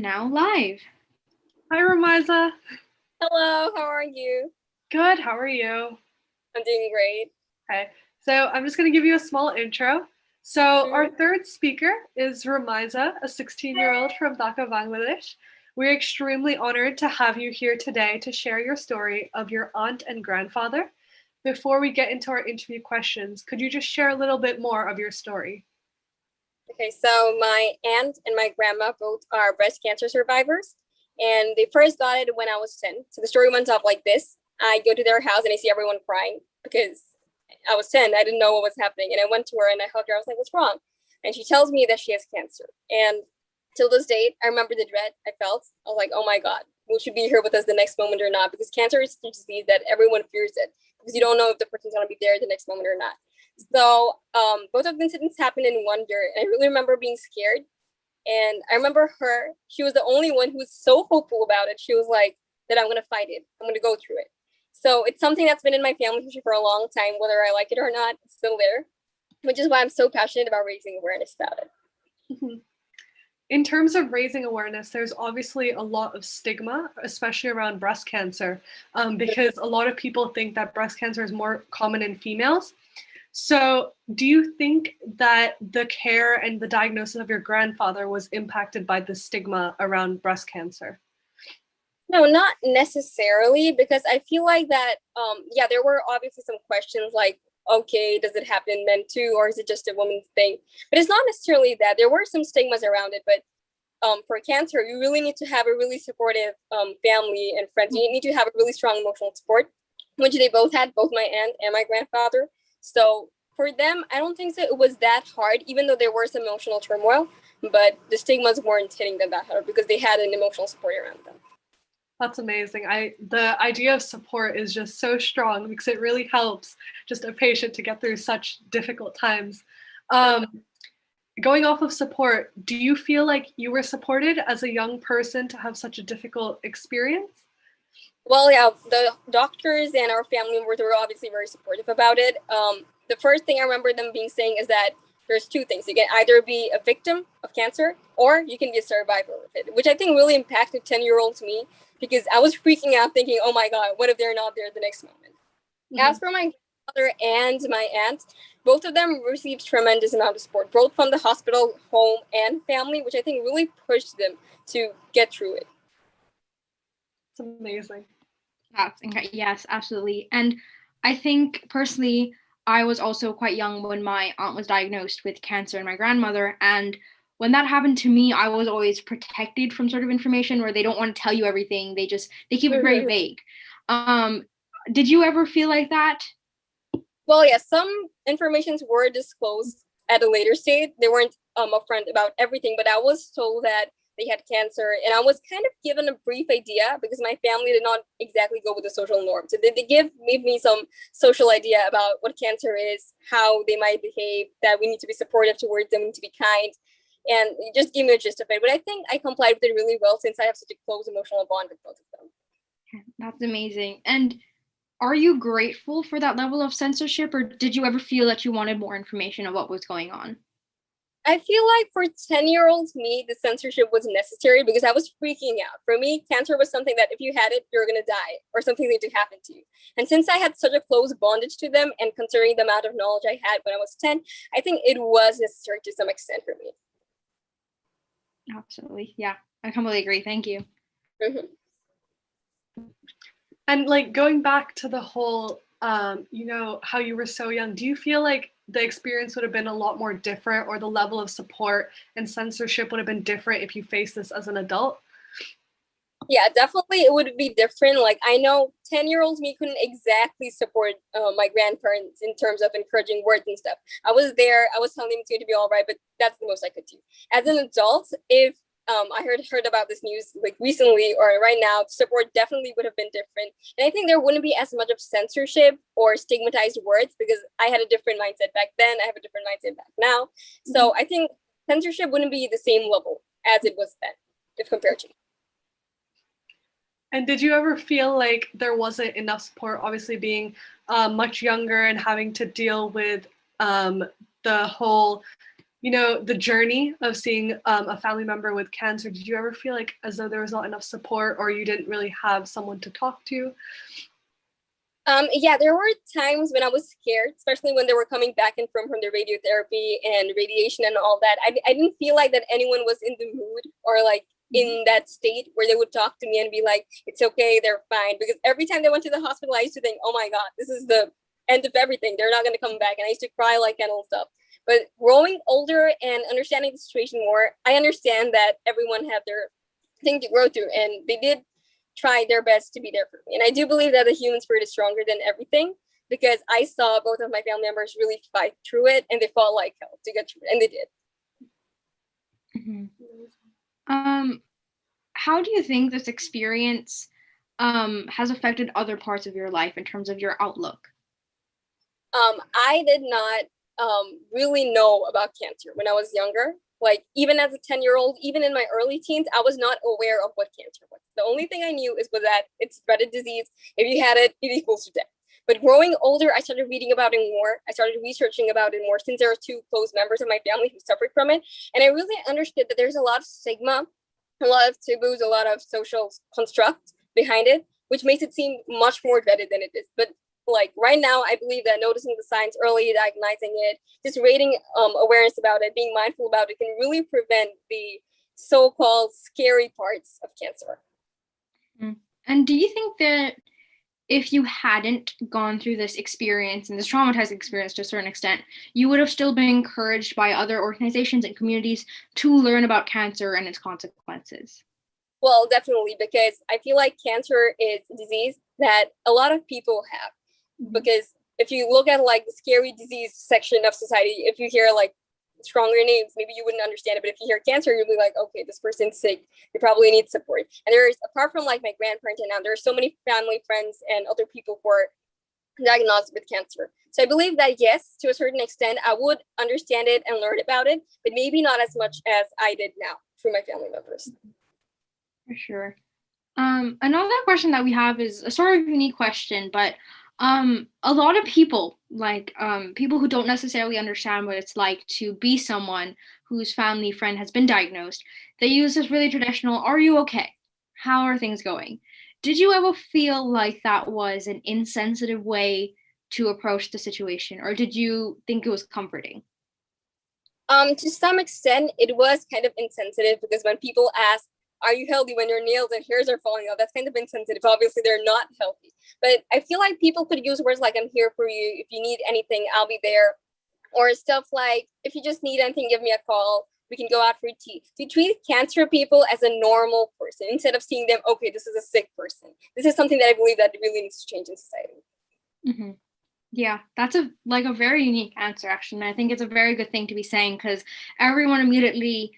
now live. Hi, Rumaisa. Hello, how are you? Good, how are you? I'm doing great. Okay, so I'm just going to give you a small intro. So our third speaker is Rumaisa, a 16-year-old from Dhaka, Bangladesh. We're extremely honored to have you here today to share your story of your aunt and grandfather. Before we get into our interview questions, could you just share a little bit more of your story? Okay, so my aunt and my grandma both are breast cancer survivors, and they first got it when I was 10. So the story went up like this. I go to their house and I see everyone crying because I was 10. I didn't know what was happening. And I went to her and I hugged her. I was like, what's wrong? And she tells me that she has cancer. And till this date, I remember the dread I felt. I was like, oh my God, will she be here with us the next moment or not? Because cancer is a disease that everyone fears it because you don't know if the person's going to be there the next moment or not. So both of the incidents happened in one year. And I really remember being scared. And I remember her, she was the only one who was so hopeful about it. She was like, that I'm going to fight it. I'm going to go through it. So it's something that's been in my family history for a long time, whether I like it or not, it's still there, which is why I'm so passionate about raising awareness about it. Mm-hmm. In terms of raising awareness, there's obviously a lot of stigma, especially around breast cancer, because a lot of people think that breast cancer is more common in females. So do you think that the care and the diagnosis of your grandfather was impacted by the stigma around breast cancer? No, not necessarily, because I feel like that, there were obviously some questions like, okay, does it happen in men too, or is it just a woman's thing? But it's not necessarily that. There were some stigmas around it, but for cancer, you really need to have a really supportive family and friends. You need to have a really strong emotional support, which they both had, both my aunt and my grandfather. So for them, I don't think that it was that hard, even though there was some emotional turmoil, but the stigmas weren't hitting them that hard because they had an emotional support around them. That's amazing. The idea of support is just so strong because it really helps just a patient to get through such difficult times. Going off of support, do you feel like you were supported as a young person to have such a difficult experience? Well, yeah, the doctors and our family members were obviously very supportive about it. The first thing I remember them being saying is that there's two things. You can either be a victim of cancer or you can be a survivor of it, which I think really impacted 10-year-old me because I was freaking out thinking, oh my God, what if they're not there the next moment? Mm-hmm. As for my father and my aunt, both of them received tremendous amount of support, both from the hospital, home, and family, which I think really pushed them to get through it. It's amazing. Yes, absolutely. And I think personally, I was also quite young when my aunt was diagnosed with cancer and my grandmother. And when that happened to me, I was always protected from sort of information where they don't want to tell you everything. They keep it very vague. Did you ever feel like that? Well, yeah, some informations were disclosed at a later stage. They weren't upfront about everything, but I was told that they had cancer, and I was kind of given a brief idea because my family did not exactly go with the social norm. So they gave me some social idea about what cancer is, how they might behave, that we need to be supportive towards them, we need to be kind, and just gave me a gist of it. But I think I complied with it really well since I have such a close emotional bond with both of them. That's amazing. And are you grateful for that level of censorship, or did you ever feel that you wanted more information of what was going on? I feel like for 10-year-olds me, the censorship was necessary because I was freaking out. For me, cancer was something that if you had it, you're going to die or something need to happen to you. And since I had such a close bondage to them and considering the amount of knowledge I had when I was 10, I think it was necessary to some extent for me. Absolutely. Yeah, I completely agree. Thank you. Mm-hmm. And like going back to the whole, how you were so young, do you feel like the experience would have been a lot more different or the level of support and censorship would have been different if you faced this as an adult? Yeah, definitely it would be different. Like I know 10-year-olds me couldn't exactly support my grandparents in terms of encouraging words and stuff. I was there, I was telling them it's going to be all right, but that's the most I could do. As an adult, if I heard about this news like recently or right now, support definitely would have been different. And I think there wouldn't be as much of censorship or stigmatized words because I had a different mindset back then. I have a different mindset back now. So I think censorship wouldn't be the same level as it was then if compared to. And did you ever feel like there wasn't enough support, obviously being much younger and having to deal with the whole the journey of seeing a family member with cancer, did you ever feel like as though there was not enough support or you didn't really have someone to talk to? Yeah, there were times when I was scared, especially when they were coming back and from the radiotherapy and radiation and all that. I didn't feel like that anyone was in the mood or like in that state where they would talk to me and be like, it's okay, they're fine. Because every time they went to the hospital, I used to think, oh my God, this is the end of everything. They're not going to come back. And I used to cry like hell and stuff. But growing older and understanding the situation more, I understand that everyone had their thing to grow through, and they did try their best to be there for me. And I do believe that the human spirit is stronger than everything, because I saw both of my family members really fight through it, and they fought like hell to get through it, and they did. How do you think this experience has affected other parts of your life in terms of your outlook? I did not really know about cancer when I was younger. Like, even as a 10-year-old, even in my early teens, I was not aware of what cancer was. The only thing I knew was that it's a dreaded disease. If you had it, it equals to death. But growing older, I started reading about it more. I started researching about it more, since there are two close members of my family who suffered from it. And I really understood that there's a lot of stigma, a lot of taboos, a lot of social constructs behind it, which makes it seem much more dreaded than it is. But like right now, I believe that noticing the signs early, diagnosing it, just raising awareness about it, being mindful about it, can really prevent the so-called scary parts of cancer. And do you think that if you hadn't gone through this experience and this traumatizing experience to a certain extent, you would have still been encouraged by other organizations and communities to learn about cancer and its consequences? Well, definitely, because I feel like cancer is a disease that a lot of people have. Because if you look at like the scary disease section of society, if you hear like stronger names, maybe you wouldn't understand it. But if you hear cancer, you'll be like, okay, this person's sick. They probably need support. And there's, apart from like my grandparents and now, there are so many family, friends, and other people who are diagnosed with cancer. So I believe that yes, to a certain extent, I would understand it and learn about it, but maybe not as much as I did now through my family members. For sure. Another question that we have is a sort of unique question, but a lot of people, like people who don't necessarily understand what it's like to be someone whose family friend has been diagnosed, they use this really traditional, "Are you okay? How are things going?" Did you ever feel like that was an insensitive way to approach the situation, or did you think it was comforting? To some extent, it was kind of insensitive, because when people ask, are you healthy, when your nails and hairs are falling out, that's kind of insensitive. Obviously, they're not healthy. But I feel like people could use words like, I'm here for you. If you need anything, I'll be there. Or stuff like, if you just need anything, give me a call. We can go out for tea. To treat cancer people as a normal person instead of seeing them, okay, this is a sick person. This is something that I believe that really needs to change in society. Mm-hmm. Yeah, that's a very unique answer, actually. And I think it's a very good thing to be saying, because everyone immediately,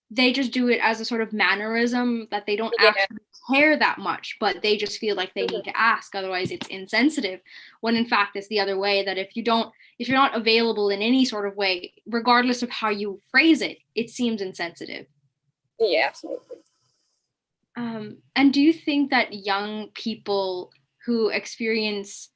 they just do it as a sort of mannerism that they don't actually care that much, but they just feel like they need to ask, otherwise it's insensitive. When in fact it's the other way, that if you're not available in any sort of way, regardless of how you phrase it, it seems insensitive. Yeah, absolutely. And do you think that young people who experience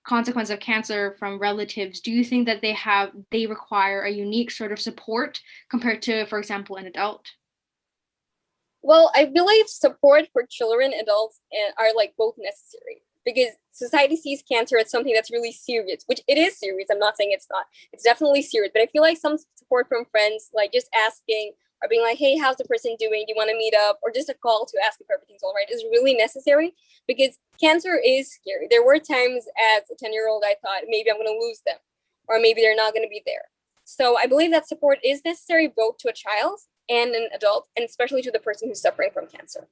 consequence of cancer from relatives, do you think that they require a unique sort of support compared to, for example, an adult? Well, I believe support for children, adults, are like both necessary, because society sees cancer as something that's really serious, which it is serious. I'm not saying it's not. It's definitely serious. But I feel like some support from friends, like just asking or being like, hey, how's the person doing? Do you want to meet up? Or just a call to ask if everything's all right, is really necessary, because cancer is scary. There were times as a 10-year-old I thought maybe I'm going to lose them, or maybe they're not going to be there. So I believe that support is necessary both to a child and an adult, and especially to the person who's suffering from cancer.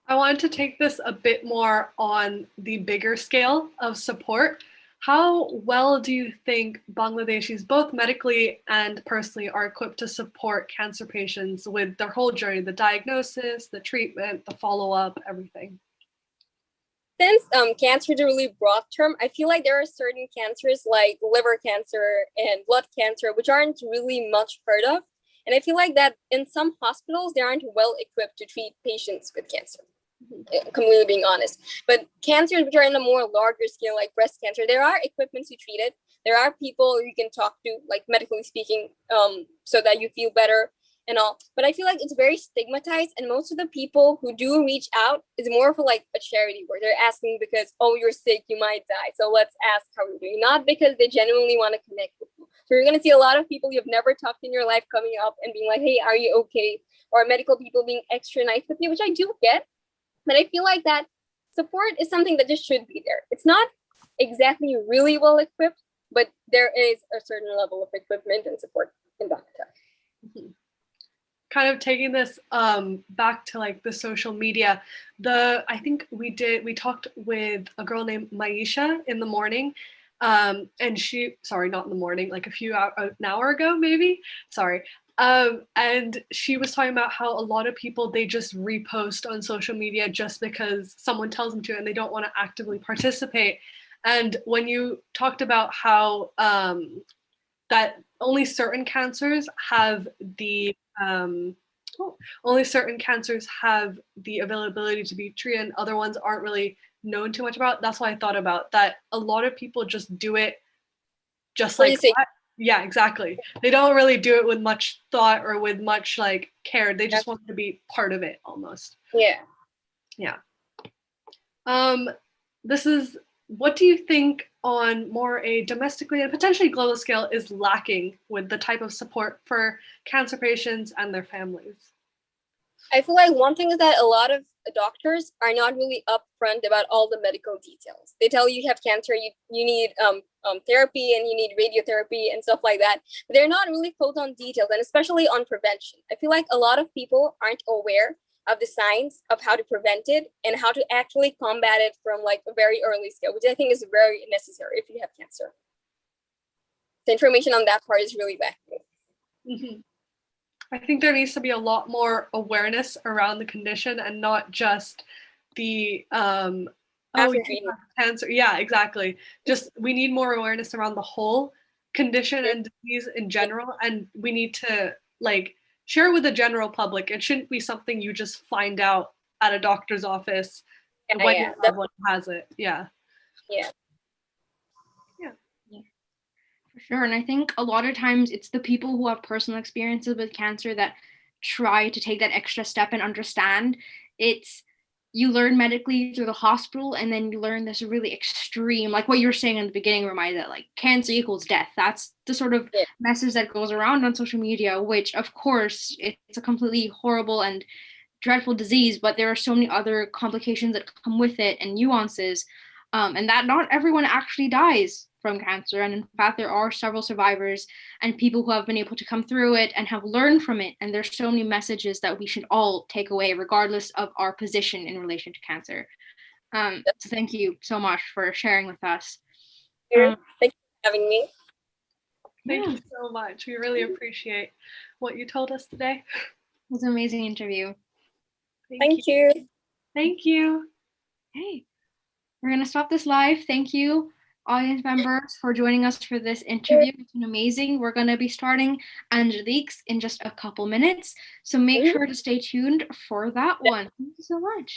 I wanted to take this a bit more on the bigger scale of support. How well do you think Bangladeshis, both medically and personally, are equipped to support cancer patients with their whole journey, the diagnosis, the treatment, the follow-up, everything? Since cancer is a really broad term, I feel like there are certain cancers like liver cancer and blood cancer, which aren't really much heard of. And I feel like that in some hospitals, they aren't well equipped to treat patients with cancer, completely being honest. But cancers which are in a more larger scale, like breast cancer, there are equipment to treat it, There are people you can talk to, like medically speaking, so that you feel better and all. But I feel like it's very stigmatized, and most of the people who do reach out is more for like a charity where they're asking because, oh, you're sick, you might die, so let's ask how you're doing, not because they genuinely want to connect with you. So you're going to see a lot of people you've never talked in your life coming up and being like, hey, are you okay? Or medical people being extra nice with you, which I do get. But I feel like that support is something that just should be there. It's not exactly really well equipped, but there is a certain level of equipment and support in Dhaka. Mm-hmm. Kind of taking this back to like the social media, I think we talked with a girl named Maisha in the morning, and not in the morning, like an hour ago maybe, and she was talking about how a lot of people, they just repost on social media just because someone tells them to, and they don't want to actively participate. And when you talked about how that only certain cancers have the availability to be treated, and other ones aren't really known too much about. That's why I thought about that. A lot of people just do it just like that. Yeah, exactly. They don't really do it with much thought or with much like care. They just want to be part of it almost. Yeah. What do you think on more a domestically and potentially global scale is lacking with the type of support for cancer patients and their families? I feel like one thing is that a lot of doctors are not really upfront about all the medical details. They tell you have cancer, you need therapy, and you need radiotherapy and stuff like that. But they're not really told on details, and especially on prevention. I feel like a lot of people aren't aware of the signs of how to prevent it and how to actually combat it from like a very early scale, which I think is very necessary if you have cancer. The information on that part is really lacking. Mm-hmm. I think there needs to be a lot more awareness around the condition and not just the cancer. Yeah, exactly. Just we need more awareness around the whole condition and disease in general, and we need to like share it with the general public. It shouldn't be something you just find out at a doctor's office when your loved one has it. Yeah. For sure. And I think a lot of times it's the people who have personal experiences with cancer that try to take that extra step and understand. You learn medically through the hospital, and then you learn this really extreme, like what you were saying in the beginning, Rumaisa, that like cancer equals death. That's the sort of message that goes around on social media, which of course it's a completely horrible and dreadful disease, but there are so many other complications that come with it and nuances, and that not everyone actually dies from cancer. And in fact, there are several survivors and people who have been able to come through it and have learned from it. And there's so many messages that we should all take away, regardless of our position in relation to cancer. So thank you so much for sharing with us. Thank you for having me. Thank you so much. We really appreciate what you told us today. It was an amazing interview. Thank you. Thank you. Hey, we're going to stop this live. Thank you, audience members, for joining us for this interview. It's been amazing. We're going to be starting Angelique's in just a couple minutes, so make sure to stay tuned for that one. Thank you so much.